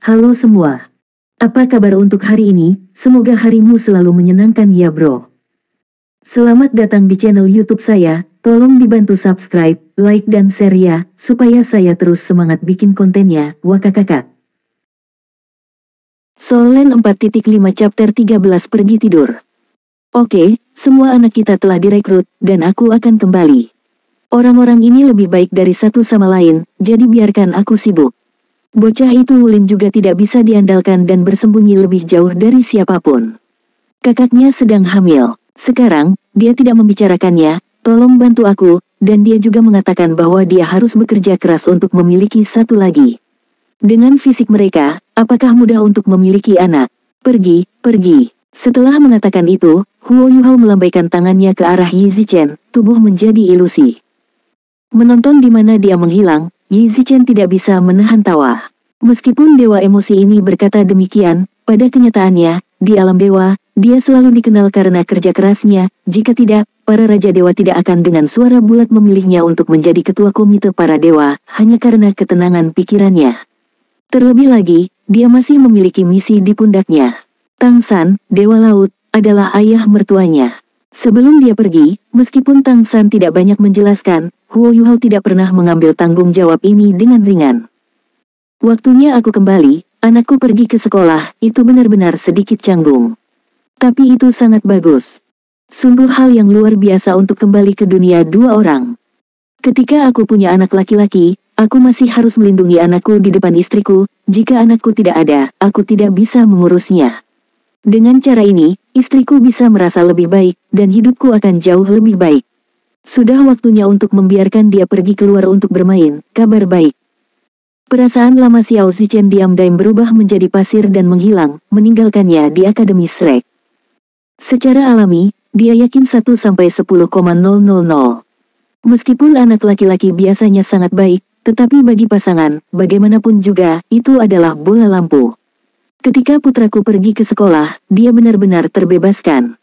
Halo semua. Apa kabar untuk hari ini? Semoga harimu selalu menyenangkan ya bro. Selamat datang di channel YouTube saya. Tolong dibantu subscribe, like dan share ya, supaya saya terus semangat bikin kontennya. Wakakakak. Solen 4.5 chapter 13 pergi tidur. Oke, semua anak kita telah direkrut, dan aku akan kembali. Orang-orang ini lebih baik dari satu sama lain, jadi biarkan aku sibuk. Bocah itu Wulin juga tidak bisa diandalkan dan bersembunyi lebih jauh dari siapapun. Kakaknya sedang hamil. Sekarang, dia tidak membicarakannya, tolong bantu aku, dan dia juga mengatakan bahwa dia harus bekerja keras untuk memiliki satu lagi. Dengan fisik mereka, apakah mudah untuk memiliki anak? Pergi, pergi. Setelah mengatakan itu, Huo Yuhao melambaikan tangannya ke arah Yi Zichen, tubuh menjadi ilusi. Menonton di mana dia menghilang, Yi Zichen tidak bisa menahan tawa. Meskipun dewa emosi ini berkata demikian, pada kenyataannya, di alam dewa, dia selalu dikenal karena kerja kerasnya, jika tidak, para raja dewa tidak akan dengan suara bulat memilihnya untuk menjadi ketua komite para dewa, hanya karena ketenangan pikirannya. Terlebih lagi, dia masih memiliki misi di pundaknya. Tang San, dewa laut, adalah ayah mertuanya. Sebelum dia pergi, meskipun Tang San tidak banyak menjelaskan, Huo Yuhao tidak pernah mengambil tanggung jawab ini dengan ringan. Waktunya aku kembali, anakku pergi ke sekolah, itu benar-benar sedikit canggung. Tapi itu sangat bagus. Sungguh hal yang luar biasa untuk kembali ke dunia dua orang. Ketika aku punya anak laki-laki, aku masih harus melindungi anakku di depan istriku, jika anakku tidak ada, aku tidak bisa mengurusnya. Dengan cara ini, istriku bisa merasa lebih baik, dan hidupku akan jauh lebih baik. Sudah waktunya untuk membiarkan dia pergi keluar untuk bermain, kabar baik. Perasaan lama Xiao Zichen diam-diam berubah menjadi pasir dan menghilang, meninggalkannya di Akademi Shrek. Secara alami, dia yakin 1-10,000. Meskipun anak laki-laki biasanya sangat baik, tetapi bagi pasangan, bagaimanapun juga, itu adalah bola lampu. Ketika putraku pergi ke sekolah, dia benar-benar terbebaskan.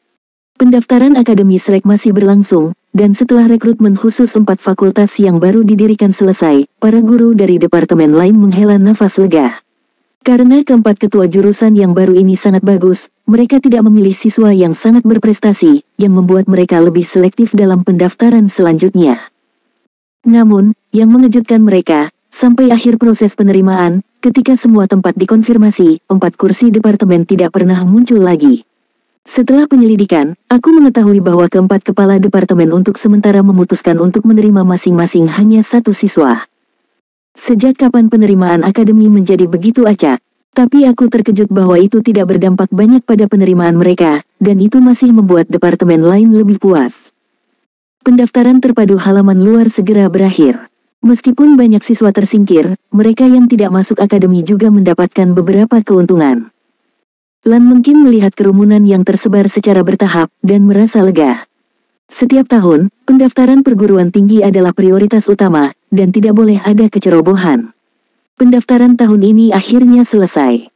Pendaftaran Akademi Shrek masih berlangsung, dan setelah rekrutmen khusus 4 fakultas yang baru didirikan selesai, para guru dari departemen lain menghela nafas lega. Karena keempat ketua jurusan yang baru ini sangat bagus, mereka tidak memilih siswa yang sangat berprestasi, yang membuat mereka lebih selektif dalam pendaftaran selanjutnya. Namun, yang mengejutkan mereka, sampai akhir proses penerimaan, ketika semua tempat dikonfirmasi, 4 kursi departemen tidak pernah muncul lagi. Setelah penyelidikan, aku mengetahui bahwa keempat kepala departemen untuk sementara memutuskan untuk menerima masing-masing hanya 1 siswa. Sejak kapan penerimaan akademi menjadi begitu acak? Tapi aku terkejut bahwa itu tidak berdampak banyak pada penerimaan mereka, dan itu masih membuat departemen lain lebih puas. Pendaftaran terpadu halaman luar segera berakhir. Meskipun banyak siswa tersingkir, mereka yang tidak masuk akademi juga mendapatkan beberapa keuntungan. Lan mungkin melihat kerumunan yang tersebar secara bertahap, dan merasa lega. Setiap tahun, pendaftaran perguruan tinggi adalah prioritas utama, dan tidak boleh ada kecerobohan. Pendaftaran tahun ini akhirnya selesai.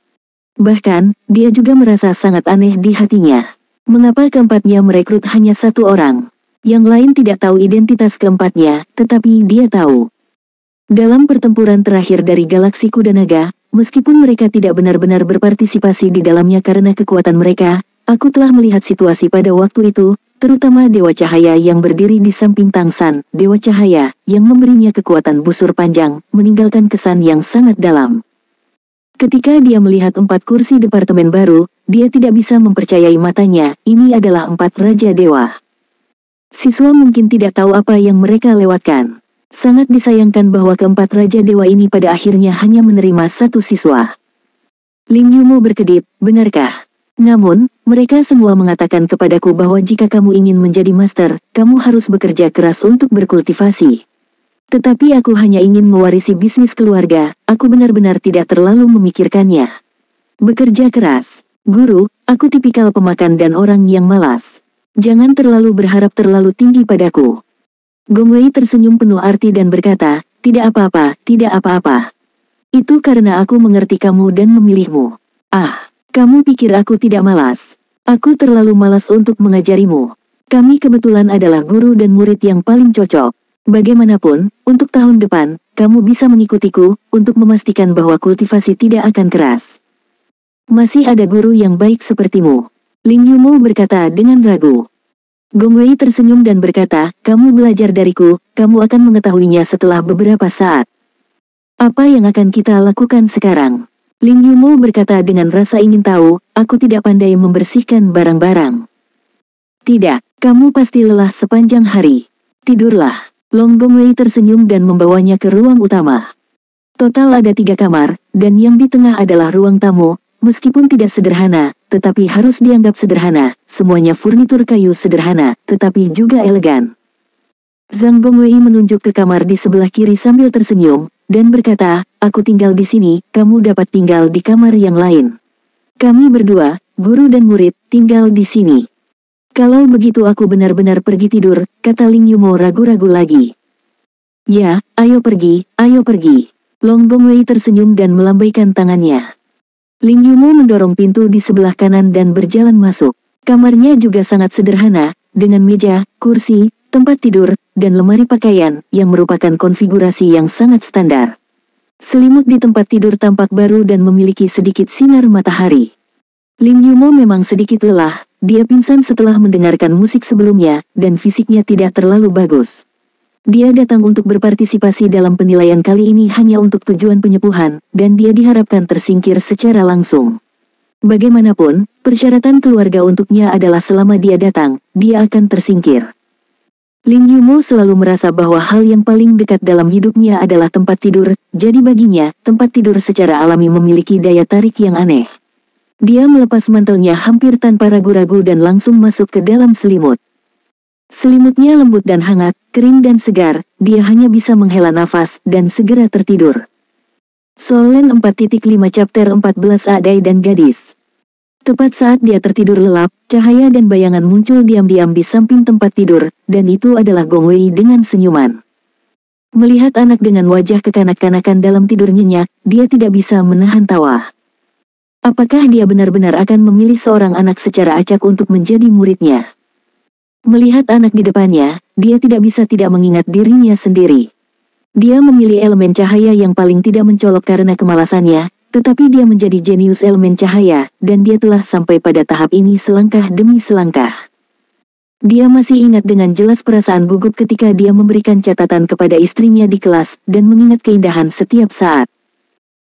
Bahkan, dia juga merasa sangat aneh di hatinya. Mengapa keempatnya merekrut hanya 1 orang? Yang lain tidak tahu identitas keempatnya, tetapi dia tahu. Dalam pertempuran terakhir dari Galaksi Kuda Naga, meskipun mereka tidak benar-benar berpartisipasi di dalamnya karena kekuatan mereka, aku telah melihat situasi pada waktu itu, terutama Dewa Cahaya yang berdiri di samping Tang San, Dewa Cahaya, yang memberinya kekuatan busur panjang, meninggalkan kesan yang sangat dalam. Ketika dia melihat 4 kursi departemen baru, dia tidak bisa mempercayai matanya, ini adalah 4 Raja Dewa. Siswa mungkin tidak tahu apa yang mereka lewatkan. Sangat disayangkan bahwa keempat Raja Dewa ini pada akhirnya hanya menerima 1 siswa. Ling Yumo berkedip, benarkah? Namun, mereka semua mengatakan kepadaku bahwa jika kamu ingin menjadi master, kamu harus bekerja keras untuk berkultivasi. Tetapi aku hanya ingin mewarisi bisnis keluarga, aku benar-benar tidak terlalu memikirkannya. Bekerja keras. Guru, aku tipikal pemakan dan orang yang malas. Jangan terlalu berharap terlalu tinggi padaku. Gong Wei tersenyum penuh arti dan berkata, tidak apa-apa, tidak apa-apa. Itu karena aku mengerti kamu dan memilihmu. Ah, kamu pikir aku tidak malas? Aku terlalu malas untuk mengajarimu. Kami kebetulan adalah guru dan murid yang paling cocok. Bagaimanapun, untuk tahun depan, kamu bisa mengikutiku, untuk memastikan bahwa kultivasi tidak akan keras. Masih ada guru yang baik sepertimu. Ling Yumo berkata dengan ragu. Gong Wei tersenyum dan berkata, kamu belajar dariku, kamu akan mengetahuinya setelah beberapa saat. Apa yang akan kita lakukan sekarang? Ling Yumo berkata dengan rasa ingin tahu, aku tidak pandai membersihkan barang-barang. Tidak, kamu pasti lelah sepanjang hari. Tidurlah. Long Gong Wei tersenyum dan membawanya ke ruang utama. Total ada 3 kamar, dan yang di tengah adalah ruang tamu, meskipun tidak sederhana, tetapi harus dianggap sederhana, semuanya furnitur kayu sederhana, tetapi juga elegan. Zhang Gongwei menunjuk ke kamar di sebelah kiri sambil tersenyum, dan berkata, aku tinggal di sini, kamu dapat tinggal di kamar yang lain. Kami berdua, guru dan murid, tinggal di sini. Kalau begitu aku benar-benar pergi tidur, kata Ling Yumo ragu-ragu lagi. Ya, ayo pergi, ayo pergi. Long Gongwei tersenyum dan melambaikan tangannya. Ling Yumo mendorong pintu di sebelah kanan dan berjalan masuk. Kamarnya juga sangat sederhana, dengan meja, kursi, tempat tidur, dan lemari pakaian, yang merupakan konfigurasi yang sangat standar. Selimut di tempat tidur tampak baru dan memiliki sedikit sinar matahari. Ling Yumo memang sedikit lelah, dia pingsan setelah mendengarkan musik sebelumnya, dan fisiknya tidak terlalu bagus. Dia datang untuk berpartisipasi dalam penilaian kali ini hanya untuk tujuan penyepuhan, dan dia diharapkan tersingkir secara langsung. Bagaimanapun, persyaratan keluarga untuknya adalah selama dia datang, dia akan tersingkir. Ling Yumo selalu merasa bahwa hal yang paling dekat dalam hidupnya adalah tempat tidur, jadi baginya, tempat tidur secara alami memiliki daya tarik yang aneh. Dia melepas mantelnya hampir tanpa ragu-ragu dan langsung masuk ke dalam selimut. Selimutnya lembut dan hangat, kering dan segar, dia hanya bisa menghela nafas dan segera tertidur. Solen 4.5 Chapter 14 Adai dan Gadis. Tepat saat dia tertidur lelap, cahaya dan bayangan muncul diam-diam di samping tempat tidur, dan itu adalah Gong Wei dengan senyuman. Melihat anak dengan wajah kekanak-kanakan dalam tidur nyenyak, dia tidak bisa menahan tawa. Apakah dia benar-benar akan memilih seorang anak secara acak untuk menjadi muridnya? Melihat anak di depannya, dia tidak bisa tidak mengingat dirinya sendiri. Dia memilih elemen cahaya yang paling tidak mencolok karena kemalasannya, tetapi dia menjadi jenius elemen cahaya, dan dia telah sampai pada tahap ini selangkah demi selangkah. Dia masih ingat dengan jelas perasaan gugup ketika dia memberikan catatan kepada istrinya di kelas, dan mengingat keindahan setiap saat.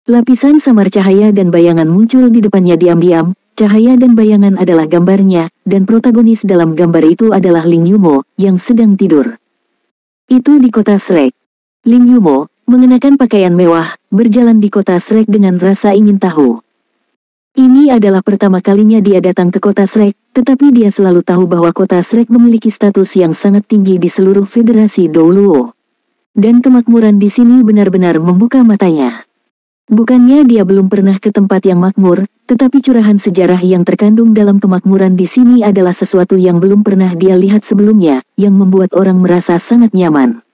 Lapisan samar cahaya dan bayangan muncul di depannya diam-diam, cahaya dan bayangan adalah gambarnya, dan protagonis dalam gambar itu adalah Ling Yumo, yang sedang tidur. Itu di kota Shrek. Ling Yumo, mengenakan pakaian mewah, berjalan di kota Shrek dengan rasa ingin tahu. Ini adalah pertama kalinya dia datang ke kota Shrek, tetapi dia selalu tahu bahwa kota Shrek memiliki status yang sangat tinggi di seluruh federasi Douluo. Dan kemakmuran di sini benar-benar membuka matanya. Bukannya dia belum pernah ke tempat yang makmur, tetapi curahan sejarah yang terkandung dalam kemakmuran di sini adalah sesuatu yang belum pernah dia lihat sebelumnya, yang membuat orang merasa sangat nyaman.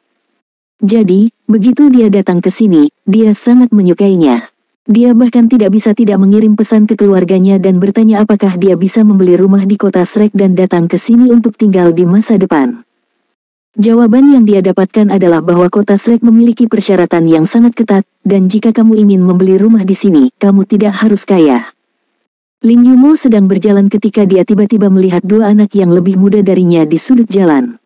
Jadi, begitu dia datang ke sini, dia sangat menyukainya. Dia bahkan tidak bisa tidak mengirim pesan ke keluarganya dan bertanya apakah dia bisa membeli rumah di kota Shrek dan datang ke sini untuk tinggal di masa depan. Jawaban yang dia dapatkan adalah bahwa kota Shrek memiliki persyaratan yang sangat ketat, dan jika kamu ingin membeli rumah di sini, kamu tidak harus kaya. Ling Yumo sedang berjalan ketika dia tiba-tiba melihat 2 anak yang lebih muda darinya di sudut jalan.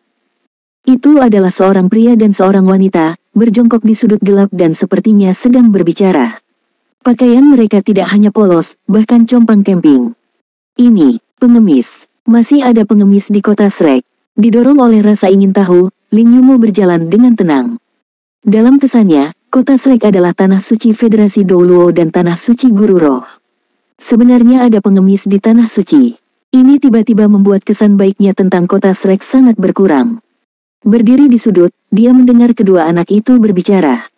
Itu adalah seorang pria dan seorang wanita, berjongkok di sudut gelap dan sepertinya sedang berbicara. Pakaian mereka tidak hanya polos, bahkan compang camping. Ini, pengemis. Masih ada pengemis di kota Shrek. Didorong oleh rasa ingin tahu, Ling Yumo berjalan dengan tenang. Dalam kesannya, kota Shrek adalah tanah suci Federasi Douluo dan tanah suci Guru Roh. Sebenarnya ada pengemis di tanah suci. Ini tiba-tiba membuat kesan baiknya tentang kota Shrek sangat berkurang. Berdiri di sudut, dia mendengar kedua anak itu berbicara.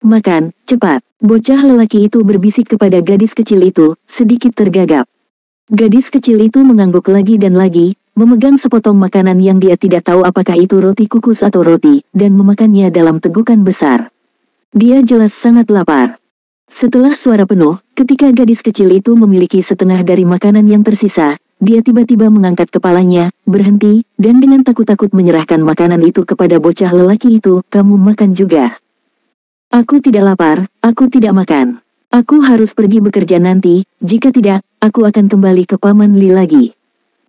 Makan, cepat. Bocah lelaki itu berbisik kepada gadis kecil itu, sedikit tergagap. Gadis kecil itu mengangguk lagi dan lagi, memegang sepotong makanan yang dia tidak tahu apakah itu roti kukus atau roti, dan memakannya dalam tegukan besar. Dia jelas sangat lapar. Setelah suara penuh, ketika gadis kecil itu memiliki setengah dari makanan yang tersisa, dia tiba-tiba mengangkat kepalanya, berhenti, dan dengan takut-takut menyerahkan makanan itu kepada bocah lelaki itu. Kamu makan juga? Aku tidak lapar, aku tidak makan. Aku harus pergi bekerja nanti, jika tidak, aku akan kembali ke Paman Li lagi.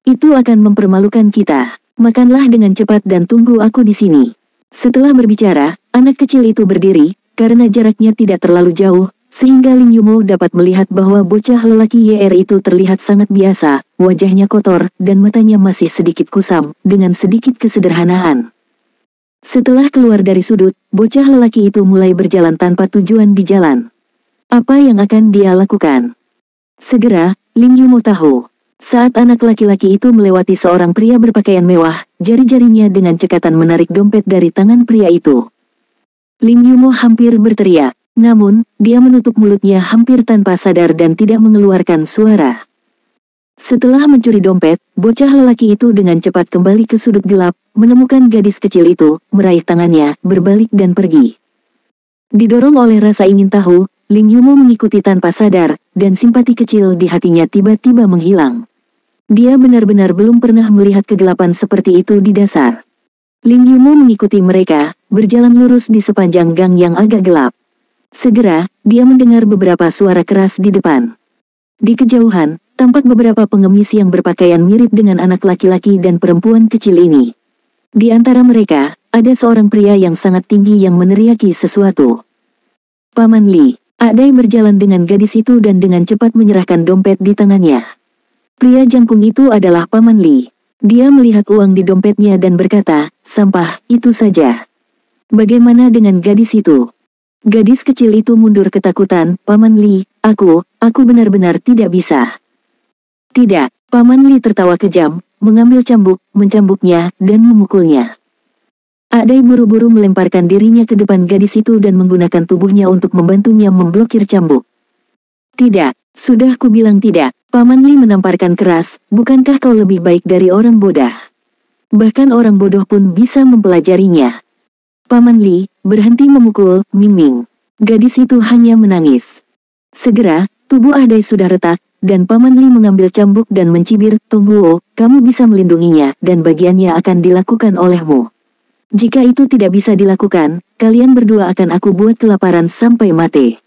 Itu akan mempermalukan kita. Makanlah dengan cepat dan tunggu aku di sini. Setelah berbicara, anak kecil itu berdiri, karena jaraknya tidak terlalu jauh, sehingga Lin Yumo dapat melihat bahwa bocah lelaki YR itu terlihat sangat biasa, wajahnya kotor, dan matanya masih sedikit kusam, dengan sedikit kesederhanaan. Setelah keluar dari sudut, bocah lelaki itu mulai berjalan tanpa tujuan di jalan. Apa yang akan dia lakukan? Segera, Lin Yumo tahu. Saat anak laki-laki itu melewati seorang pria berpakaian mewah, jari-jarinya dengan cekatan menarik dompet dari tangan pria itu. Lin Yumo hampir berteriak. Namun, dia menutup mulutnya hampir tanpa sadar dan tidak mengeluarkan suara. Setelah mencuri dompet, bocah lelaki itu dengan cepat kembali ke sudut gelap, menemukan gadis kecil itu, meraih tangannya, berbalik dan pergi. Didorong oleh rasa ingin tahu, Lin Yumo mengikuti tanpa sadar, dan simpati kecil di hatinya tiba-tiba menghilang. Dia benar-benar belum pernah melihat kegelapan seperti itu di dasar. Lin Yumo mengikuti mereka, berjalan lurus di sepanjang gang yang agak gelap. Segera, dia mendengar beberapa suara keras di depan. Di kejauhan, tampak beberapa pengemis yang berpakaian mirip dengan anak laki-laki dan perempuan kecil ini. Di antara mereka, ada seorang pria yang sangat tinggi yang meneriaki sesuatu. Paman Li. Adai berjalan dengan gadis itu dan dengan cepat menyerahkan dompet di tangannya. Pria jangkung itu adalah Paman Li. Dia melihat uang di dompetnya dan berkata, sampah, itu saja. Bagaimana dengan gadis itu? Gadis kecil itu mundur ketakutan. Paman Li, aku benar-benar tidak bisa. Tidak, Paman Li tertawa kejam, mengambil cambuk, mencambuknya, dan memukulnya. Adai buru-buru melemparkan dirinya ke depan gadis itu dan menggunakan tubuhnya untuk membantunya memblokir cambuk. Tidak, sudah kubilang tidak. Paman Li menamparkan keras, bukankah kau lebih baik dari orang bodoh? Bahkan orang bodoh pun bisa mempelajarinya. Paman Li, berhenti memukul, Ming. Gadis itu hanya menangis. Segera, tubuh Adai sudah retak, dan Paman Li mengambil cambuk dan mencibir, tunggu, kamu bisa melindunginya, dan bagiannya akan dilakukan olehmu. Jika itu tidak bisa dilakukan, kalian berdua akan aku buat kelaparan sampai mati.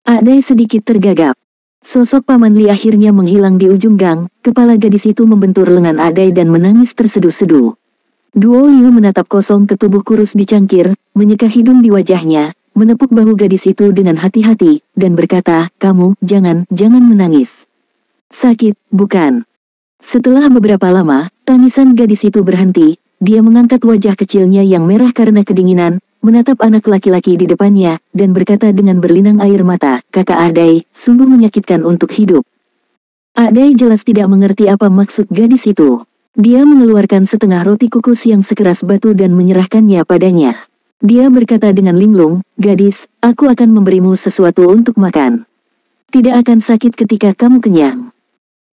Adai sedikit tergagap. Sosok Paman Li akhirnya menghilang di ujung gang, kepala gadis itu membentur lengan Adai dan menangis terseduh-seduh. Duo Liu menatap kosong ke tubuh kurus di cangkir, menyeka hidung di wajahnya, menepuk bahu gadis itu dengan hati-hati, dan berkata, kamu, jangan menangis. Sakit, bukan? Setelah beberapa lama, tangisan gadis itu berhenti, dia mengangkat wajah kecilnya yang merah karena kedinginan, menatap anak laki-laki di depannya, dan berkata dengan berlinang air mata, kakak Adai, sungguh menyakitkan untuk hidup. Adai jelas tidak mengerti apa maksud gadis itu. Dia mengeluarkan setengah roti kukus yang sekeras batu dan menyerahkannya padanya. Dia berkata dengan linglung, gadis, aku akan memberimu sesuatu untuk makan. Tidak akan sakit ketika kamu kenyang.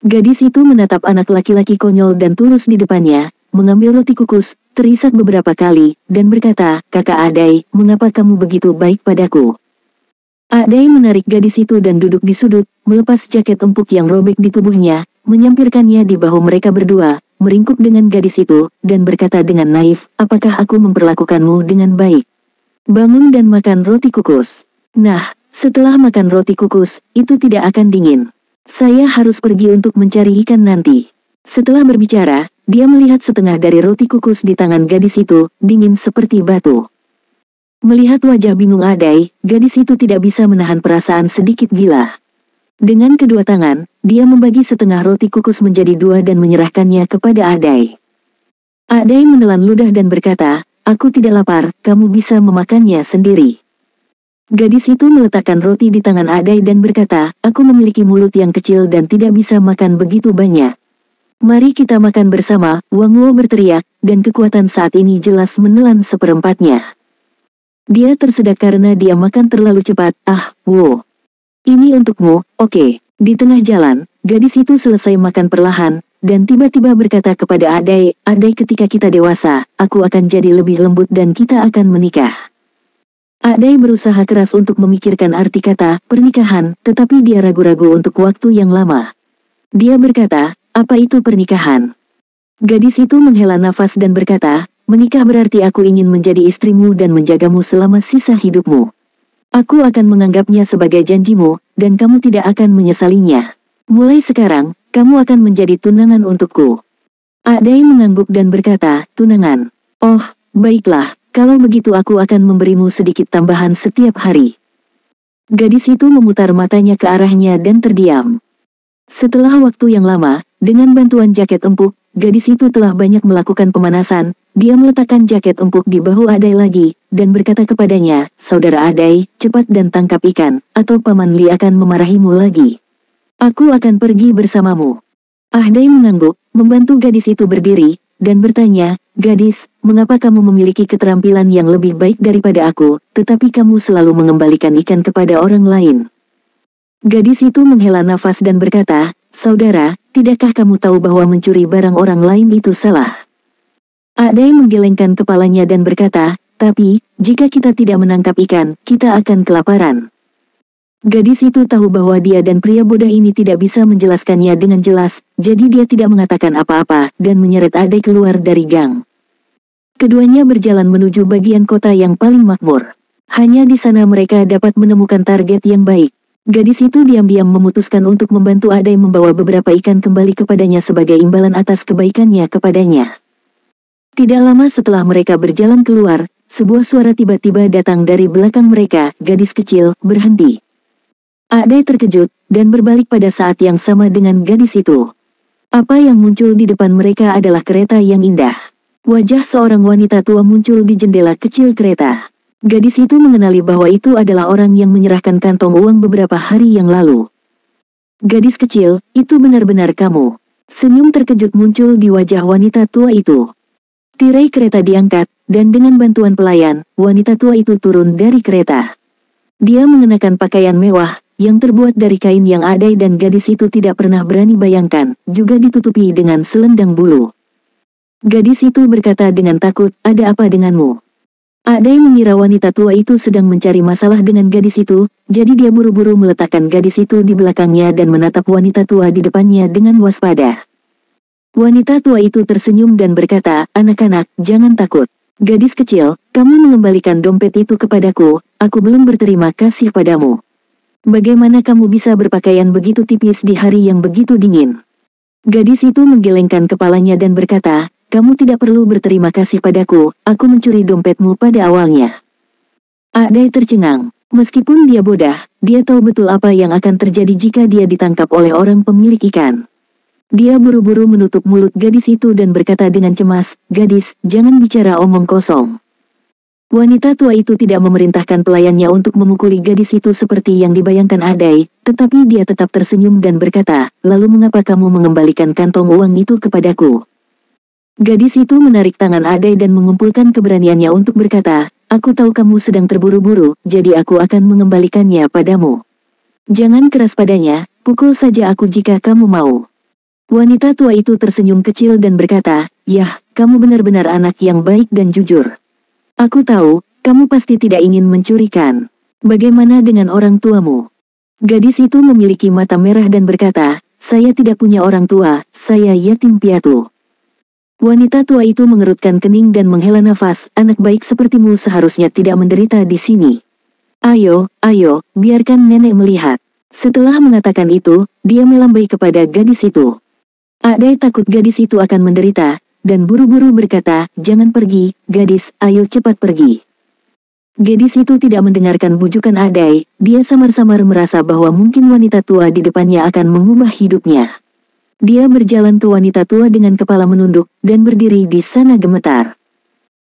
Gadis itu menatap anak laki-laki konyol dan tulus di depannya, mengambil roti kukus, terisak beberapa kali, dan berkata, kakak Adai, mengapa kamu begitu baik padaku? Adai menarik gadis itu dan duduk di sudut, melepas jaket empuk yang robek di tubuhnya, menyampirkannya di bahu mereka berdua, meringkuk dengan gadis itu, dan berkata dengan naif, apakah aku memperlakukanmu dengan baik? Bangun dan makan roti kukus. Nah, setelah makan roti kukus, itu tidak akan dingin. Saya harus pergi untuk mencari ikan nanti. Setelah berbicara, dia melihat setengah dari roti kukus di tangan gadis itu, dingin seperti batu. Melihat wajah bingung Adai, gadis itu tidak bisa menahan perasaan sedikit gila. Dengan kedua tangan, dia membagi setengah roti kukus menjadi dua dan menyerahkannya kepada Adai. Adai menelan ludah dan berkata, aku tidak lapar, kamu bisa memakannya sendiri. Gadis itu meletakkan roti di tangan Adai dan berkata, aku memiliki mulut yang kecil dan tidak bisa makan begitu banyak. Mari kita makan bersama, Wang Wo berteriak, dan kekuatan saat ini jelas menelan seperempatnya. Dia tersedak karena dia makan terlalu cepat, Wo. Ini untukmu, oke. Di tengah jalan, gadis itu selesai makan perlahan, dan tiba-tiba berkata kepada Adai, Adai ketika kita dewasa, aku akan jadi lebih lembut dan kita akan menikah. Adai berusaha keras untuk memikirkan arti kata pernikahan, tetapi dia ragu-ragu untuk waktu yang lama. Dia berkata, apa itu pernikahan? Gadis itu menghela nafas dan berkata, menikah berarti aku ingin menjadi istrimu dan menjagamu selama sisa hidupmu. Aku akan menganggapnya sebagai janjimu, dan kamu tidak akan menyesalinya. Mulai sekarang, kamu akan menjadi tunangan untukku. Adai mengangguk dan berkata, tunangan. Oh, baiklah, kalau begitu aku akan memberimu sedikit tambahan setiap hari. Gadis itu memutar matanya ke arahnya dan terdiam. Setelah waktu yang lama, dengan bantuan jaket empuk, gadis itu telah banyak melakukan pemanasan. Dia meletakkan jaket empuk di bahu Adai lagi, dan berkata kepadanya, saudara Adai, cepat dan tangkap ikan, atau Paman Li akan memarahimu lagi. Aku akan pergi bersamamu. Adai mengangguk, membantu gadis itu berdiri, dan bertanya, gadis, mengapa kamu memiliki keterampilan yang lebih baik daripada aku, tetapi kamu selalu mengembalikan ikan kepada orang lain? Gadis itu menghela nafas dan berkata, saudara, tidakkah kamu tahu bahwa mencuri barang orang lain itu salah? Adai menggelengkan kepalanya dan berkata, tapi, jika kita tidak menangkap ikan, kita akan kelaparan. Gadis itu tahu bahwa dia dan pria bodoh ini tidak bisa menjelaskannya dengan jelas, jadi dia tidak mengatakan apa-apa, dan menyeret Adai keluar dari gang. Keduanya berjalan menuju bagian kota yang paling makmur. Hanya di sana mereka dapat menemukan target yang baik. Gadis itu diam-diam memutuskan untuk membantu Adai membawa beberapa ikan kembali kepadanya sebagai imbalan atas kebaikannya kepadanya. Tidak lama setelah mereka berjalan keluar, sebuah suara tiba-tiba datang dari belakang mereka, gadis kecil, berhenti. Adai terkejut, dan berbalik pada saat yang sama dengan gadis itu. Apa yang muncul di depan mereka adalah kereta yang indah. Wajah seorang wanita tua muncul di jendela kecil kereta. Gadis itu mengenali bahwa itu adalah orang yang menyerahkan kantong uang beberapa hari yang lalu. Gadis kecil, itu benar-benar kamu. Senyum terkejut muncul di wajah wanita tua itu. Tirai kereta diangkat, dan dengan bantuan pelayan, wanita tua itu turun dari kereta. Dia mengenakan pakaian mewah, yang terbuat dari kain yang Adai dan gadis itu tidak pernah berani bayangkan, juga ditutupi dengan selendang bulu. Gadis itu berkata dengan takut, ada apa denganmu? Adai mengira wanita tua itu sedang mencari masalah dengan gadis itu, jadi dia buru-buru meletakkan gadis itu di belakangnya dan menatap wanita tua di depannya dengan waspada. Wanita tua itu tersenyum dan berkata, anak-anak, jangan takut. Gadis kecil, kamu mengembalikan dompet itu kepadaku, aku belum berterima kasih padamu. Bagaimana kamu bisa berpakaian begitu tipis di hari yang begitu dingin? Gadis itu menggelengkan kepalanya dan berkata, kamu tidak perlu berterima kasih padaku, aku mencuri dompetmu pada awalnya. Adai tercengang. Meskipun dia bodoh, dia tahu betul apa yang akan terjadi jika dia ditangkap oleh orang pemilik ikan. Dia buru-buru menutup mulut gadis itu dan berkata dengan cemas, gadis, jangan bicara omong kosong. Wanita tua itu tidak memerintahkan pelayannya untuk memukuli gadis itu seperti yang dibayangkan Adai, tetapi dia tetap tersenyum dan berkata, lalu mengapa kamu mengembalikan kantong uang itu kepadaku? Gadis itu menarik tangan Adai dan mengumpulkan keberaniannya untuk berkata, aku tahu kamu sedang terburu-buru, jadi aku akan mengembalikannya padamu. Jangan keras padanya, pukul saja aku jika kamu mau. Wanita tua itu tersenyum kecil dan berkata, yah, kamu benar-benar anak yang baik dan jujur. Aku tahu, kamu pasti tidak ingin mencurikan. Bagaimana dengan orang tuamu? Gadis itu memiliki mata merah dan berkata, saya tidak punya orang tua, saya yatim piatu. Wanita tua itu mengerutkan kening dan menghela nafas, anak baik sepertimu seharusnya tidak menderita di sini. Ayo, biarkan nenek melihat. Setelah mengatakan itu, dia melambai kepada gadis itu. Adai takut gadis itu akan menderita, dan buru-buru berkata, jangan pergi, gadis, ayo cepat pergi. Gadis itu tidak mendengarkan bujukan Adai, dia samar-samar merasa bahwa mungkin wanita tua di depannya akan mengubah hidupnya. Dia berjalan ke wanita tua dengan kepala menunduk, dan berdiri di sana gemetar.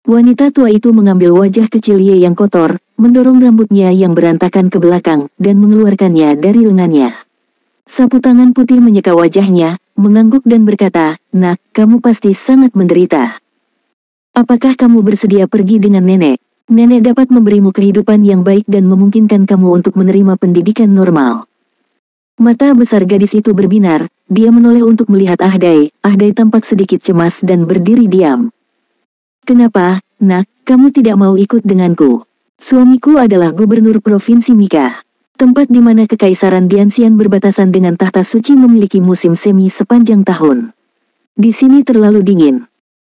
Wanita tua itu mengambil wajah kecil Ye yang kotor, mendorong rambutnya yang berantakan ke belakang, dan mengeluarkannya dari lengannya. Sapu tangan putih menyeka wajahnya, mengangguk dan berkata, nak, kamu pasti sangat menderita. Apakah kamu bersedia pergi dengan nenek? Nenek dapat memberimu kehidupan yang baik dan memungkinkan kamu untuk menerima pendidikan normal. Mata besar gadis itu berbinar, dia menoleh untuk melihat Adai tampak sedikit cemas dan berdiri diam. Kenapa, nak, kamu tidak mau ikut denganku? Suamiku adalah gubernur Provinsi Mika. tempat di mana Kekaisaran Dianxian berbatasan dengan tahta suci memiliki musim semi sepanjang tahun. Di sini terlalu dingin.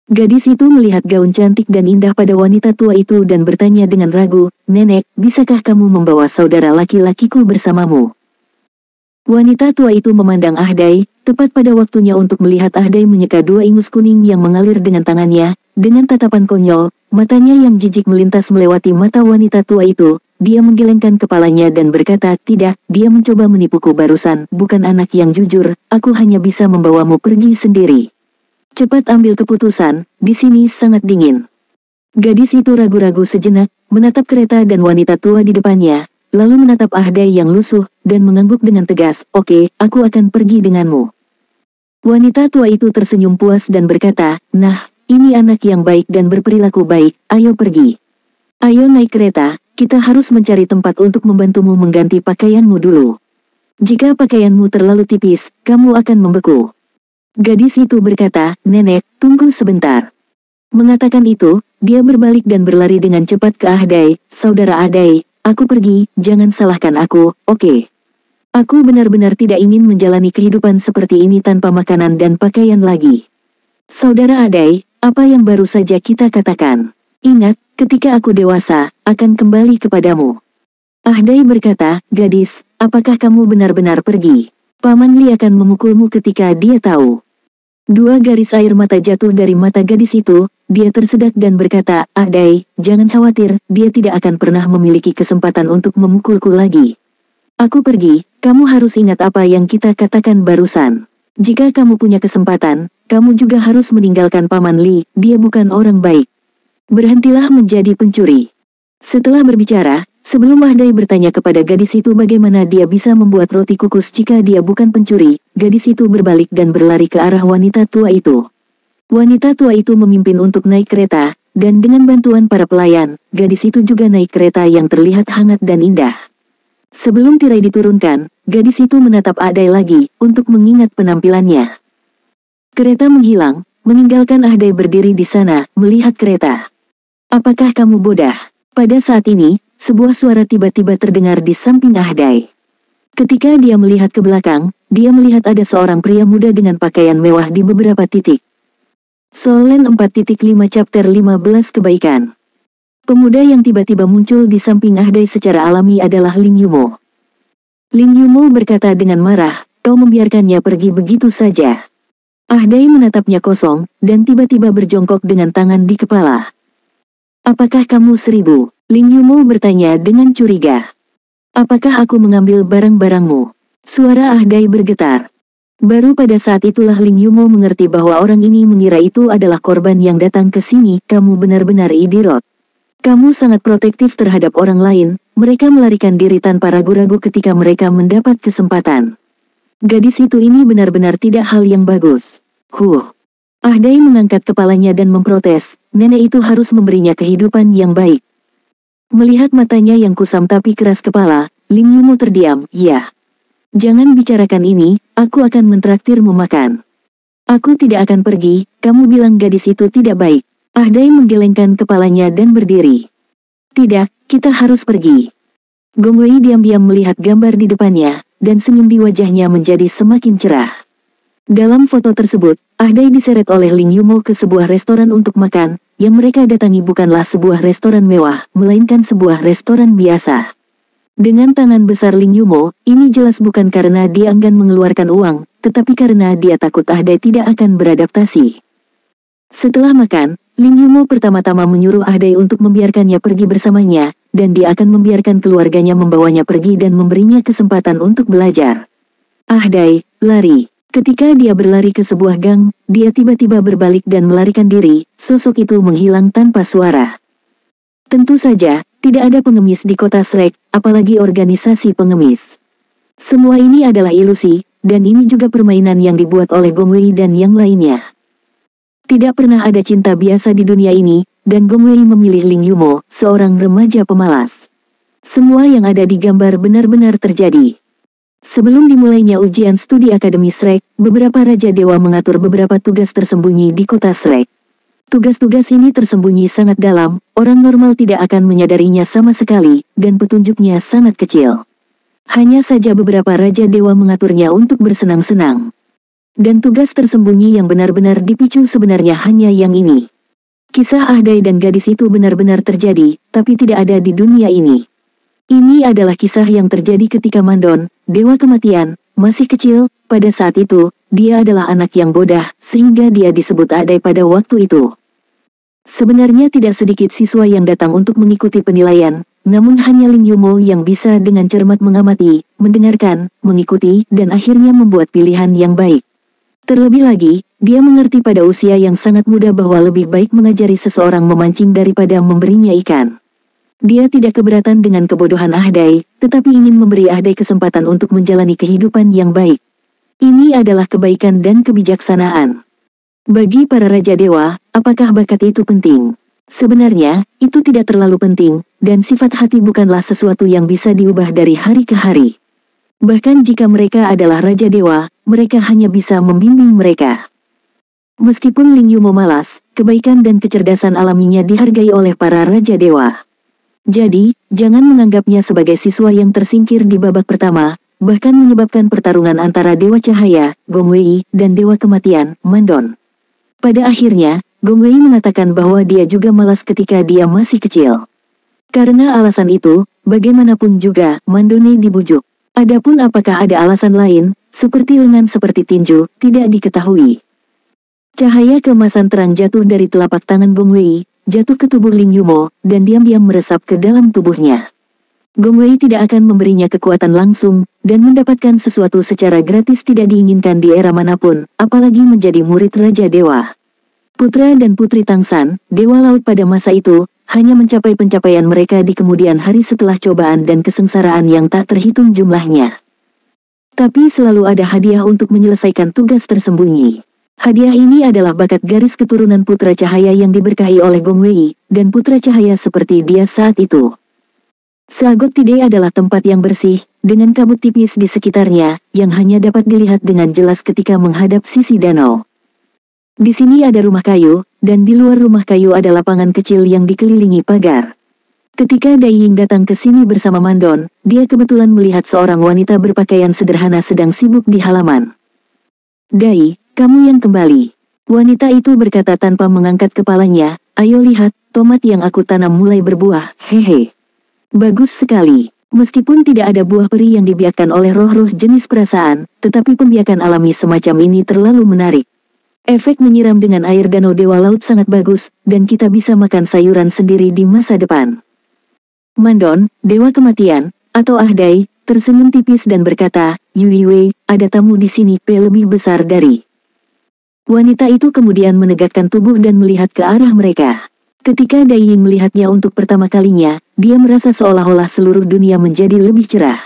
Gadis itu melihat gaun cantik dan indah pada wanita tua itu dan bertanya dengan ragu, "Nenek, bisakah kamu membawa saudara laki-lakiku bersamamu?" Wanita tua itu memandang Ahdai, tepat pada waktunya untuk melihat Ahdai menyeka dua ingus kuning yang mengalir dengan tangannya. Dengan tatapan konyol, matanya yang jijik melintas melewati mata wanita tua itu. Dia menggelengkan kepalanya dan berkata, "Tidak, dia mencoba menipuku barusan, bukan anak yang jujur, aku hanya bisa membawamu pergi sendiri. Cepat ambil keputusan, di sini sangat dingin." Gadis itu ragu-ragu sejenak, menatap kereta dan wanita tua di depannya, lalu menatap Ahdai yang lusuh, dan mengangguk dengan tegas, "Oke, aku akan pergi denganmu." Wanita tua itu tersenyum puas dan berkata, "Nah, ini anak yang baik dan berperilaku baik, ayo pergi. Ayo naik kereta, kita harus mencari tempat untuk membantumu mengganti pakaianmu dulu. Jika pakaianmu terlalu tipis, kamu akan membeku." Gadis itu berkata, "Nenek, tunggu sebentar." Mengatakan itu, dia berbalik dan berlari dengan cepat ke Ahdai, "Saudara Ahdai, aku pergi, jangan salahkan aku, oke? Aku benar-benar tidak ingin menjalani kehidupan seperti ini tanpa makanan dan pakaian lagi. Saudara Ahdai, apa yang baru saja kita katakan? Ingat, ketika aku dewasa, akan kembali kepadamu." Ahdai berkata, "Gadis, apakah kamu benar-benar pergi? Paman Li akan memukulmu ketika dia tahu." Dua garis air mata jatuh dari mata gadis itu, dia tersedak dan berkata, "Ahdai, jangan khawatir, dia tidak akan pernah memiliki kesempatan untuk memukulku lagi. Aku pergi, kamu harus ingat apa yang kita katakan barusan. Jika kamu punya kesempatan, kamu juga harus meninggalkan Paman Li, dia bukan orang baik. Berhentilah menjadi pencuri." Setelah berbicara, sebelum Ahdai bertanya kepada gadis itu bagaimana dia bisa membuat roti kukus jika dia bukan pencuri, gadis itu berbalik dan berlari ke arah wanita tua itu. Wanita tua itu memimpin untuk naik kereta, dan dengan bantuan para pelayan, gadis itu juga naik kereta yang terlihat hangat dan indah. Sebelum tirai diturunkan, gadis itu menatap Ahdai lagi, untuk mengingat penampilannya. Kereta menghilang, meninggalkan Ahdai berdiri di sana, melihat kereta. "Apakah kamu bodoh?" Pada saat ini, sebuah suara tiba-tiba terdengar di samping Ahdai. Ketika dia melihat ke belakang, dia melihat ada seorang pria muda dengan pakaian mewah di beberapa titik. Solen 4.5 Chapter 15 Kebaikan. Pemuda yang tiba-tiba muncul di samping Ahdai secara alami adalah Ling Yumo. Ling Yumo berkata dengan marah, "Kau membiarkannya pergi begitu saja." Ahdai menatapnya kosong, dan tiba-tiba berjongkok dengan tangan di kepala. "Apakah kamu 1000? Ling Yumo bertanya dengan curiga. "Apakah aku mengambil barang-barangmu?" Suara Ahdai bergetar. Baru pada saat itulah Ling Yumo mengerti bahwa orang ini mengira itu adalah korban yang datang ke sini. "Kamu benar-benar idiot. Kamu sangat protektif terhadap orang lain." Mereka melarikan diri tanpa ragu-ragu ketika mereka mendapat kesempatan. Gadis itu ini benar-benar tidak hal yang bagus. Ahdai mengangkat kepalanya dan memprotes, "Nenek itu harus memberinya kehidupan yang baik." Melihat matanya yang kusam tapi keras kepala, Ling Yumo terdiam, "Ya. Jangan bicarakan ini, aku akan mentraktirmu makan." "Aku tidak akan pergi, kamu bilang gadis itu tidak baik." Ahdai menggelengkan kepalanya dan berdiri. "Tidak, kita harus pergi." Gong Wei diam-diam melihat gambar di depannya, dan senyum di wajahnya menjadi semakin cerah. Dalam foto tersebut, Ahdai diseret oleh Ling Yumo ke sebuah restoran untuk makan. Yang mereka datangi bukanlah sebuah restoran mewah, melainkan sebuah restoran biasa. Dengan tangan besar Ling Yumo, ini jelas bukan karena dia enggan mengeluarkan uang, tetapi karena dia takut Ahdai tidak akan beradaptasi. Setelah makan, Ling Yumo pertama-tama menyuruh Ahdai untuk membiarkannya pergi bersamanya, dan dia akan membiarkan keluarganya membawanya pergi dan memberinya kesempatan untuk belajar. Ahdai lari. Ketika dia berlari ke sebuah gang, dia tiba-tiba berbalik dan melarikan diri. Sosok itu menghilang tanpa suara. Tentu saja, tidak ada pengemis di kota Shrek, apalagi organisasi pengemis. Semua ini adalah ilusi, dan ini juga permainan yang dibuat oleh Gong Wei dan yang lainnya. Tidak pernah ada cinta biasa di dunia ini, dan Gong Wei memilih Ling Yumo, seorang remaja pemalas. Semua yang ada di gambar benar-benar terjadi. Sebelum dimulainya ujian studi Akademi Shrek, beberapa Raja Dewa mengatur beberapa tugas tersembunyi di kota Shrek. Tugas-tugas ini tersembunyi sangat dalam, orang normal tidak akan menyadarinya sama sekali, dan petunjuknya sangat kecil. Hanya saja beberapa Raja Dewa mengaturnya untuk bersenang-senang. Dan tugas tersembunyi yang benar-benar dipicu sebenarnya hanya yang ini. Kisah Ahdai dan gadis itu benar-benar terjadi, tapi tidak ada di dunia ini. Ini adalah kisah yang terjadi ketika Mandon, Dewa Kematian, masih kecil. Pada saat itu, dia adalah anak yang bodoh, sehingga dia disebut Ahdai pada waktu itu. Sebenarnya tidak sedikit siswa yang datang untuk mengikuti penilaian, namun hanya Ling Yumo yang bisa dengan cermat mengamati, mendengarkan, mengikuti, dan akhirnya membuat pilihan yang baik. Terlebih lagi, dia mengerti pada usia yang sangat muda bahwa lebih baik mengajari seseorang memancing daripada memberinya ikan. Dia tidak keberatan dengan kebodohan Ahdai, tetapi ingin memberi Ahdai kesempatan untuk menjalani kehidupan yang baik. Ini adalah kebaikan dan kebijaksanaan. Bagi para Raja Dewa, apakah bakat itu penting? Sebenarnya, itu tidak terlalu penting, dan sifat hati bukanlah sesuatu yang bisa diubah dari hari ke hari. Bahkan jika mereka adalah Raja Dewa, mereka hanya bisa membimbing mereka. Meskipun Ling Yumo malas, kebaikan dan kecerdasan alaminya dihargai oleh para Raja Dewa. Jadi, jangan menganggapnya sebagai siswa yang tersingkir di babak pertama, bahkan menyebabkan pertarungan antara Dewa Cahaya, Gong Wei, dan Dewa Kematian, Mandon. Pada akhirnya, Gong Wei mengatakan bahwa dia juga malas ketika dia masih kecil. Karena alasan itu, bagaimanapun juga, Mandone dibujuk. Adapun apakah ada alasan lain, seperti lengan seperti tinju, tidak diketahui. Cahaya keemasan terang jatuh dari telapak tangan Gong Wei, jatuh ke tubuh Ling Yumo, dan diam-diam meresap ke dalam tubuhnya. Gong Wei tidak akan memberinya kekuatan langsung, dan mendapatkan sesuatu secara gratis tidak diinginkan di era manapun, apalagi menjadi murid Raja Dewa. Putra dan Putri Tangsan, Dewa Laut pada masa itu, hanya mencapai pencapaian mereka di kemudian hari setelah cobaan dan kesengsaraan yang tak terhitung jumlahnya. Tapi selalu ada hadiah untuk menyelesaikan tugas tersembunyi. Hadiah ini adalah bakat garis keturunan Putra Cahaya yang diberkahi oleh Gong Wei, dan Putra Cahaya seperti dia saat itu. Seagot Tidai adalah tempat yang bersih, dengan kabut tipis di sekitarnya, yang hanya dapat dilihat dengan jelas ketika menghadap sisi danau. Di sini ada rumah kayu, dan di luar rumah kayu ada lapangan kecil yang dikelilingi pagar. Ketika Dai Ying datang ke sini bersama Mandon, dia kebetulan melihat seorang wanita berpakaian sederhana sedang sibuk di halaman. "Dai, kamu yang kembali." Wanita itu berkata tanpa mengangkat kepalanya, "Ayo lihat, tomat yang aku tanam mulai berbuah, hehe. Bagus sekali." Meskipun tidak ada buah peri yang dibiakkan oleh roh-roh jenis perasaan, tetapi pembiakan alami semacam ini terlalu menarik. Efek menyiram dengan air danau Dewa Laut sangat bagus, dan kita bisa makan sayuran sendiri di masa depan. Mandon, Dewa Kematian, atau Ahdai, tersenyum tipis dan berkata, "Yui Wei, ada tamu di sini, lebih besar dari." Wanita itu kemudian menegakkan tubuh dan melihat ke arah mereka. Ketika Dai Ying melihatnya untuk pertama kalinya, dia merasa seolah-olah seluruh dunia menjadi lebih cerah.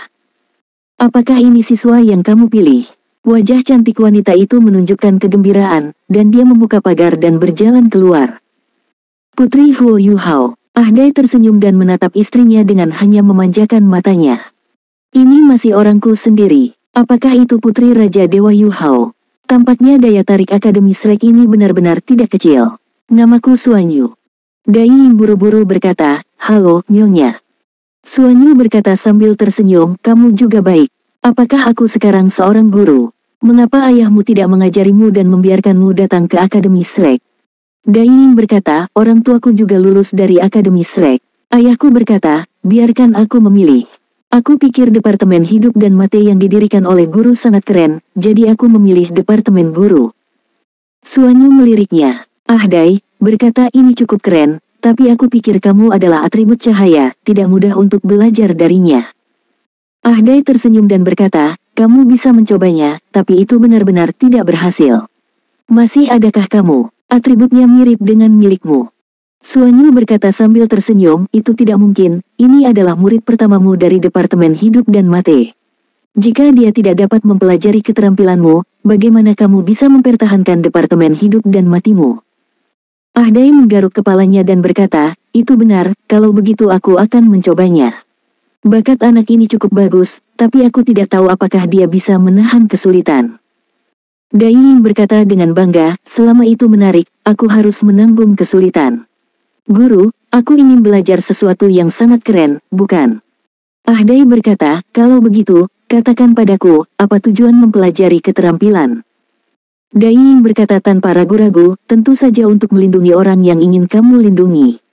"Apakah ini siswa yang kamu pilih?" Wajah cantik wanita itu menunjukkan kegembiraan, dan dia membuka pagar dan berjalan keluar. "Putri Huo Yu Hao." Ahdai tersenyum dan menatap istrinya dengan hanya memanjakan matanya. "Ini masih orangku sendiri. Apakah itu Putri Raja Dewa Yu Hao?" Tampaknya daya tarik Akademi Shrek ini benar-benar tidak kecil. "Namaku Xuan Yu." Dai Ying buru-buru berkata, "Halo, Nyonya." Xuan Yu berkata sambil tersenyum, "Kamu juga baik. Apakah aku sekarang seorang guru? Mengapa ayahmu tidak mengajarimu dan membiarkanmu datang ke Akademi Shrek?" Dai Ying berkata, "Orang tuaku juga lulus dari Akademi Shrek." Ayahku berkata, "Biarkan aku memilih. Aku pikir Departemen Hidup dan Mati yang didirikan oleh guru sangat keren, jadi aku memilih Departemen Guru." Xuan Yu meliriknya. "Ahdai," berkata, "ini cukup keren, tapi aku pikir kamu adalah atribut cahaya, tidak mudah untuk belajar darinya." Ahdai tersenyum dan berkata, "Kamu bisa mencobanya, tapi itu benar-benar tidak berhasil. Masih adakah kamu? Atributnya mirip dengan milikmu." Xuan Yu berkata sambil tersenyum, "Itu tidak mungkin, ini adalah murid pertamamu dari Departemen Hidup dan Mati. Jika dia tidak dapat mempelajari keterampilanmu, bagaimana kamu bisa mempertahankan Departemen Hidup dan Matimu?" Ahdai menggaruk kepalanya dan berkata, "Itu benar, kalau begitu aku akan mencobanya. Bakat anak ini cukup bagus, tapi aku tidak tahu apakah dia bisa menahan kesulitan." Dai Ying berkata dengan bangga, "Selama itu menarik, aku harus menanggung kesulitan. Guru, aku ingin belajar sesuatu yang sangat keren, bukan?" Ahdai berkata, kalau begitu, katakan padaku, apa tujuan mempelajari keterampilan? Dai Ying berkata tanpa ragu-ragu, tentu saja untuk melindungi orang yang ingin kamu lindungi.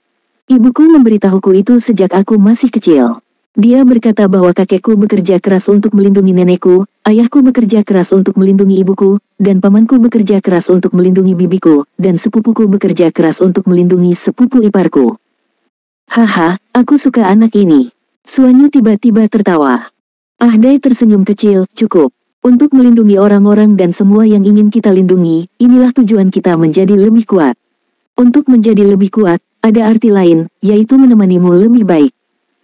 Ibuku memberitahuku itu sejak aku masih kecil. Dia berkata bahwa kakekku bekerja keras untuk melindungi nenekku, ayahku bekerja keras untuk melindungi ibuku, dan pamanku bekerja keras untuk melindungi bibiku, dan sepupuku bekerja keras untuk melindungi sepupu iparku. Haha, aku suka anak ini. Suanyu tiba-tiba tertawa. Ahdai tersenyum kecil, cukup. Untuk melindungi orang-orang dan semua yang ingin kita lindungi, inilah tujuan kita menjadi lebih kuat. Untuk menjadi lebih kuat, ada arti lain, yaitu menemanimu lebih baik.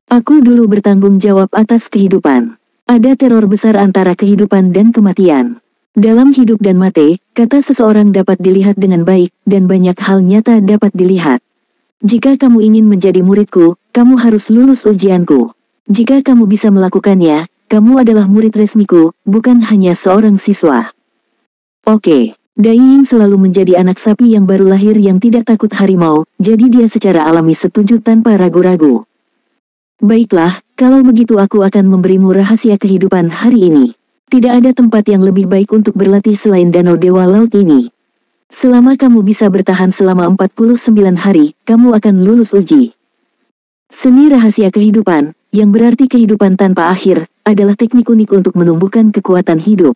Aku dulu bertanggung jawab atas kehidupan. Ada teror besar antara kehidupan dan kematian. Dalam hidup dan mati, kata seseorang dapat dilihat dengan baik, dan banyak hal nyata dapat dilihat. Jika kamu ingin menjadi muridku, kamu harus lulus ujianku. Jika kamu bisa melakukannya, kamu adalah murid resmiku, bukan hanya seorang siswa. Oke. Dai Ying selalu menjadi anak sapi yang baru lahir yang tidak takut harimau, jadi dia secara alami setuju tanpa ragu-ragu. Baiklah, kalau begitu aku akan memberimu rahasia kehidupan hari ini. Tidak ada tempat yang lebih baik untuk berlatih selain Danau Dewa Laut ini. Selama kamu bisa bertahan selama 49 hari, kamu akan lulus uji. Seni rahasia kehidupan, yang berarti kehidupan tanpa akhir, adalah teknik unik untuk menumbuhkan kekuatan hidup.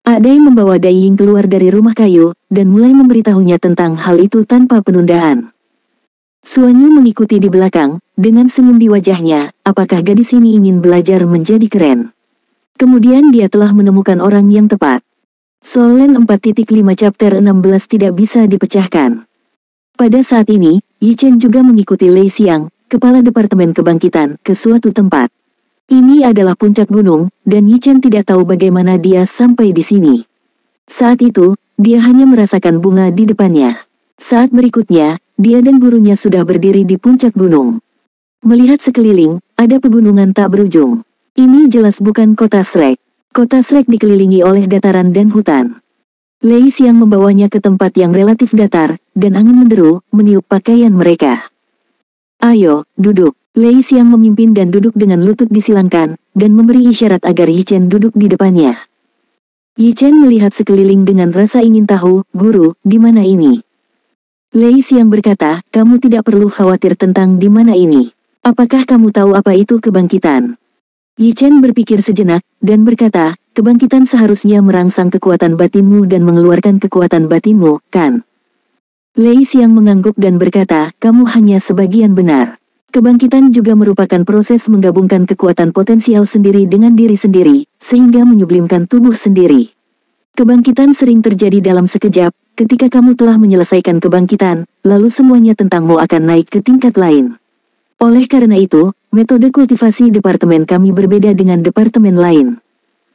Ahdai membawa Dai Ying keluar dari rumah kayu, dan mulai memberitahunya tentang hal itu tanpa penundaan. Suanyu mengikuti di belakang, dengan senyum di wajahnya, apakah gadis ini ingin belajar menjadi keren? Kemudian dia telah menemukan orang yang tepat. Solen 4.5 chapter 16 tidak bisa dipecahkan. Pada saat ini, Yi Chen juga mengikuti Lei Xiang, kepala Departemen Kebangkitan, ke suatu tempat. Ini adalah puncak gunung, dan Yi Chen tidak tahu bagaimana dia sampai di sini. Saat itu, dia hanya merasakan bunga di depannya. Saat berikutnya, dia dan gurunya sudah berdiri di puncak gunung. Melihat sekeliling, ada pegunungan tak berujung. Ini jelas bukan kota Shrek. Kota Shrek dikelilingi oleh dataran dan hutan. Lei Xiang membawanya ke tempat yang relatif datar, dan angin menderu, meniup pakaian mereka. Ayo, duduk. Lei Xiang memimpin dan duduk dengan lutut disilangkan, dan memberi isyarat agar Yi Chen duduk di depannya. Yi Chen melihat sekeliling dengan rasa ingin tahu, guru, di mana ini? Lei Xiang berkata, kamu tidak perlu khawatir tentang di mana ini. Apakah kamu tahu apa itu kebangkitan? Yi Chen berpikir sejenak, dan berkata, kebangkitan seharusnya merangsang kekuatan batinmu dan mengeluarkan kekuatan batinmu, kan? Lei Xiang mengangguk dan berkata, kamu hanya sebagian benar. Kebangkitan juga merupakan proses menggabungkan kekuatan potensial sendiri dengan diri sendiri, sehingga menyublimkan tubuh sendiri. Kebangkitan sering terjadi dalam sekejap, ketika kamu telah menyelesaikan kebangkitan, lalu semuanya tentangmu akan naik ke tingkat lain. Oleh karena itu, metode kultivasi departemen kami berbeda dengan departemen lain.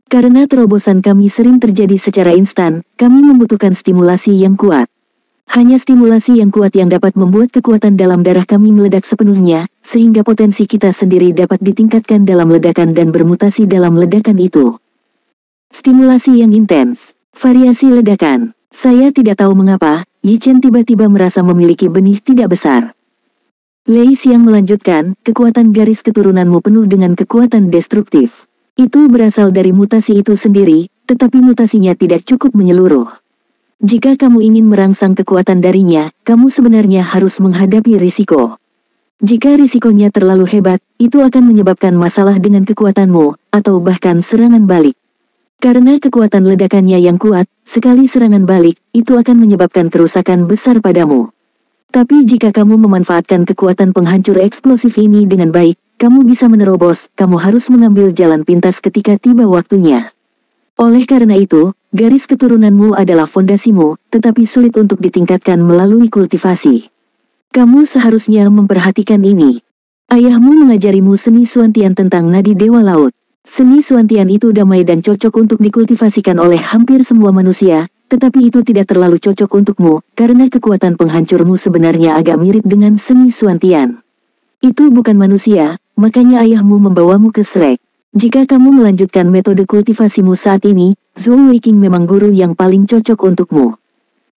Karena terobosan kami sering terjadi secara instan, kami membutuhkan stimulasi yang kuat. Hanya stimulasi yang kuat yang dapat membuat kekuatan dalam darah kami meledak sepenuhnya, sehingga potensi kita sendiri dapat ditingkatkan dalam ledakan dan bermutasi dalam ledakan itu. Stimulasi yang intens. Variasi ledakan. Saya tidak tahu mengapa, Yi Chen tiba-tiba merasa memiliki benih tidak besar. Lei Xiang melanjutkan, kekuatan garis keturunanmu penuh dengan kekuatan destruktif. Itu berasal dari mutasi itu sendiri, tetapi mutasinya tidak cukup menyeluruh. Jika kamu ingin merangsang kekuatan darinya, kamu sebenarnya harus menghadapi risiko. Jika risikonya terlalu hebat, itu akan menyebabkan masalah dengan kekuatanmu, atau bahkan serangan balik. Karena kekuatan ledakannya yang kuat, sekali serangan balik, itu akan menyebabkan kerusakan besar padamu. Tapi jika kamu memanfaatkan kekuatan penghancur eksplosif ini dengan baik, kamu bisa menerobos, kamu harus mengambil jalan pintas ketika tiba waktunya. Oleh karena itu, garis keturunanmu adalah fondasimu, tetapi sulit untuk ditingkatkan melalui kultivasi. Kamu seharusnya memperhatikan ini. Ayahmu mengajarimu seni Suantian tentang nadi Dewa Laut. Seni Suantian itu damai dan cocok untuk dikultivasikan oleh hampir semua manusia, tetapi itu tidak terlalu cocok untukmu, karena kekuatan penghancurmu sebenarnya agak mirip dengan seni Suantian. Itu bukan manusia, makanya ayahmu membawamu ke Shrek. Jika kamu melanjutkan metode kultivasimu saat ini, Zhou Weiqing memang guru yang paling cocok untukmu.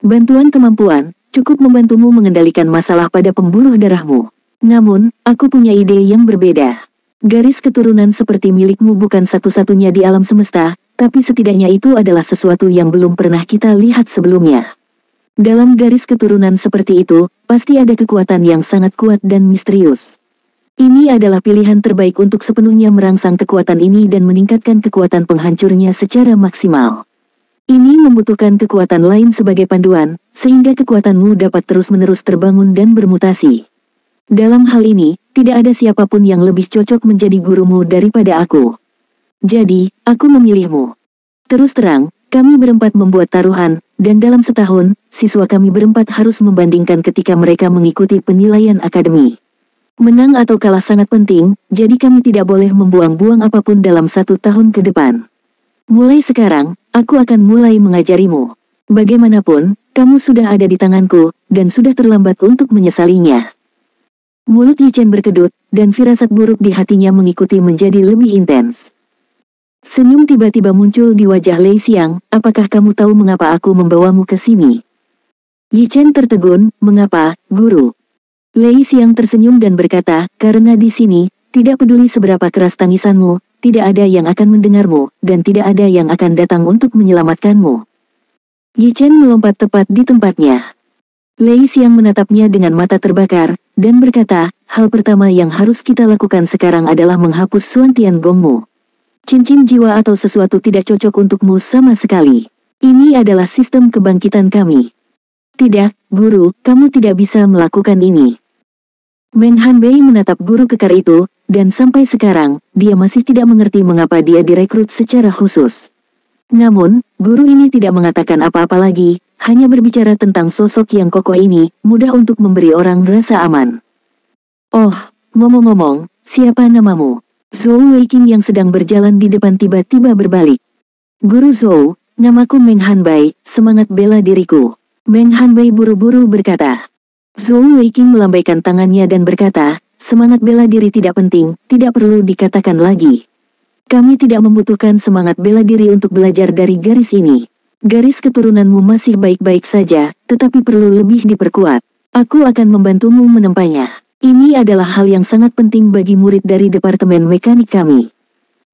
Bantuan kemampuan, cukup membantumu mengendalikan masalah pada pembuluh darahmu. Namun, aku punya ide yang berbeda. Garis keturunan seperti milikmu bukan satu-satunya di alam semesta, tapi setidaknya itu adalah sesuatu yang belum pernah kita lihat sebelumnya. Dalam garis keturunan seperti itu, pasti ada kekuatan yang sangat kuat dan misterius. Ini adalah pilihan terbaik untuk sepenuhnya merangsang kekuatan ini dan meningkatkan kekuatan penghancurnya secara maksimal. Ini membutuhkan kekuatan lain sebagai panduan, sehingga kekuatanmu dapat terus-menerus terbangun dan bermutasi. Dalam hal ini, tidak ada siapapun yang lebih cocok menjadi gurumu daripada aku. Jadi, aku memilihmu. Terus terang, kami berempat membuat taruhan, dan dalam setahun, siswa kami berempat harus membandingkan ketika mereka mengikuti penilaian akademi. Menang atau kalah sangat penting, jadi kami tidak boleh membuang-buang apapun dalam 1 tahun ke depan. Mulai sekarang, aku akan mulai mengajarimu. Bagaimanapun, kamu sudah ada di tanganku, dan sudah terlambat untuk menyesalinya. Mulut Yi Chen berkedut, dan firasat buruk di hatinya mengikuti menjadi lebih intens. Senyum tiba-tiba muncul di wajah Lei Xiang, apakah kamu tahu mengapa aku membawamu ke sini? Yi Chen tertegun, mengapa, guru? Lei Xiang tersenyum dan berkata, karena di sini, tidak peduli seberapa keras tangisanmu, tidak ada yang akan mendengarmu, dan tidak ada yang akan datang untuk menyelamatkanmu. Yi Chen melompat tepat di tempatnya. Lei Xiang menatapnya dengan mata terbakar, dan berkata, hal pertama yang harus kita lakukan sekarang adalah menghapus Suan Tian Gongmu. Cincin jiwa atau sesuatu tidak cocok untukmu sama sekali. Ini adalah sistem kebangkitan kami. Tidak, guru, kamu tidak bisa melakukan ini. Meng Hanbei menatap guru kekar itu, dan sampai sekarang, dia masih tidak mengerti mengapa dia direkrut secara khusus. Namun, guru ini tidak mengatakan apa-apa lagi, hanya berbicara tentang sosok yang kokoh ini, mudah untuk memberi orang rasa aman. Oh, ngomong-ngomong, siapa namamu? Zhou Weiqing yang sedang berjalan di depan tiba-tiba berbalik. Guru Zhou, namaku Meng Hanbei, semangat bela diriku. Meng Hanbei buru-buru berkata. Zhou Weiqing melambaikan tangannya dan berkata, semangat bela diri tidak penting, tidak perlu dikatakan lagi. Kami tidak membutuhkan semangat bela diri untuk belajar dari garis ini. Garis keturunanmu masih baik-baik saja, tetapi perlu lebih diperkuat. Aku akan membantumu menempanya. Ini adalah hal yang sangat penting bagi murid dari Departemen Mekanik kami.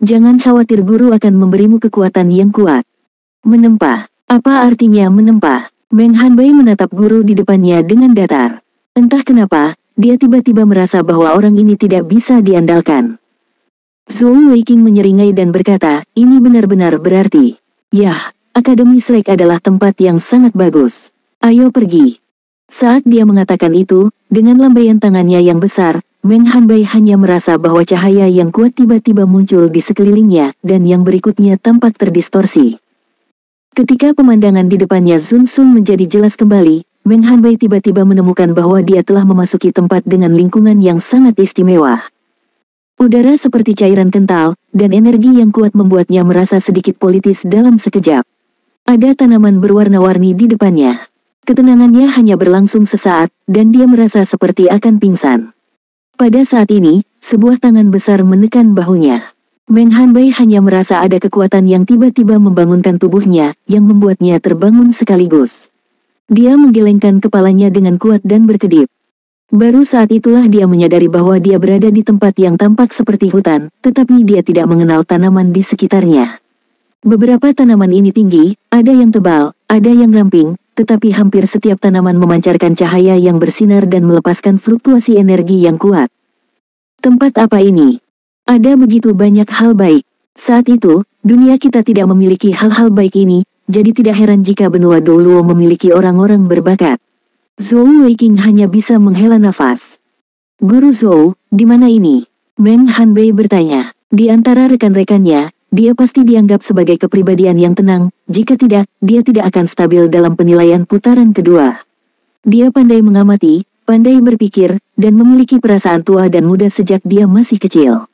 Jangan khawatir, guru akan memberimu kekuatan yang kuat. Menempa. Apa artinya menempa? Meng Hanbei menatap guru di depannya dengan datar. Entah kenapa, dia tiba-tiba merasa bahwa orang ini tidak bisa diandalkan. Zhou Weiqing menyeringai dan berkata, ini benar-benar berarti. Yah, Akademi Shrek adalah tempat yang sangat bagus. Ayo pergi. Saat dia mengatakan itu, dengan lambaian tangannya yang besar, Meng Hanbei hanya merasa bahwa cahaya yang kuat tiba-tiba muncul di sekelilingnya, dan yang berikutnya tampak terdistorsi. Ketika pemandangan di depannya Zun Sun menjadi jelas kembali, Meng Hanbei tiba-tiba menemukan bahwa dia telah memasuki tempat dengan lingkungan yang sangat istimewa. Udara seperti cairan kental, dan energi yang kuat membuatnya merasa sedikit politis dalam sekejap. Ada tanaman berwarna-warni di depannya. Ketenangannya hanya berlangsung sesaat, dan dia merasa seperti akan pingsan. Pada saat ini, sebuah tangan besar menekan bahunya. Meng Hanbei hanya merasa ada kekuatan yang tiba-tiba membangunkan tubuhnya, yang membuatnya terbangun sekaligus. Dia menggelengkan kepalanya dengan kuat dan berkedip. Baru saat itulah dia menyadari bahwa dia berada di tempat yang tampak seperti hutan, tetapi dia tidak mengenal tanaman di sekitarnya. Beberapa tanaman ini tinggi, ada yang tebal, ada yang ramping, tetapi hampir setiap tanaman memancarkan cahaya yang bersinar dan melepaskan fluktuasi energi yang kuat. Tempat apa ini? Ada begitu banyak hal baik. Saat itu, dunia kita tidak memiliki hal-hal baik ini, jadi tidak heran jika benua Douluo memiliki orang-orang berbakat. Zhou Weiqing hanya bisa menghela nafas. Guru Zhou, di mana ini? Meng Hanbei bertanya. Di antara rekan-rekannya, dia pasti dianggap sebagai kepribadian yang tenang, jika tidak, dia tidak akan stabil dalam penilaian putaran kedua. Dia pandai mengamati, pandai berpikir, dan memiliki perasaan tua dan muda sejak dia masih kecil.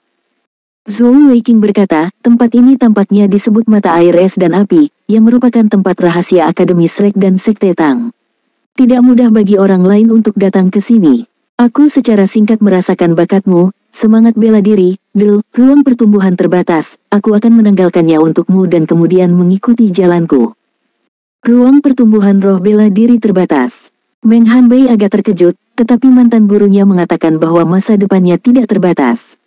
Zhou Weiqing berkata, tempat ini tampaknya disebut mata air es dan api, yang merupakan tempat rahasia Akademi Shrek dan Sekte Tang. Tidak mudah bagi orang lain untuk datang ke sini. Aku secara singkat merasakan bakatmu, semangat bela diri, ruang pertumbuhan terbatas, aku akan menanggalkannya untukmu dan kemudian mengikuti jalanku. Ruang pertumbuhan roh bela diri terbatas. Meng Hanbei agak terkejut, tetapi mantan gurunya mengatakan bahwa masa depannya tidak terbatas.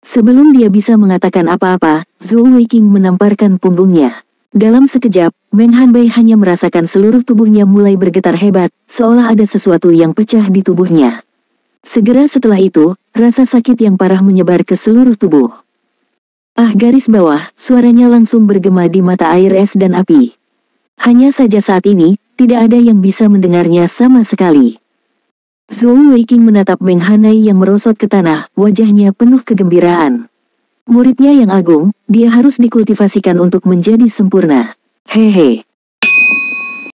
Sebelum dia bisa mengatakan apa-apa, Zhou Weiqing menamparkan punggungnya. Dalam sekejap, Meng Hanbei hanya merasakan seluruh tubuhnya mulai bergetar hebat, seolah ada sesuatu yang pecah di tubuhnya. Segera setelah itu, rasa sakit yang parah menyebar ke seluruh tubuh. Ah, garis bawah, suaranya langsung bergema di mata air es dan api. Hanya saja saat ini, tidak ada yang bisa mendengarnya sama sekali. Zhou Weiqing menatap Meng Hanai yang merosot ke tanah, wajahnya penuh kegembiraan. Muridnya yang agung, dia harus dikultivasikan untuk menjadi sempurna. Hehe.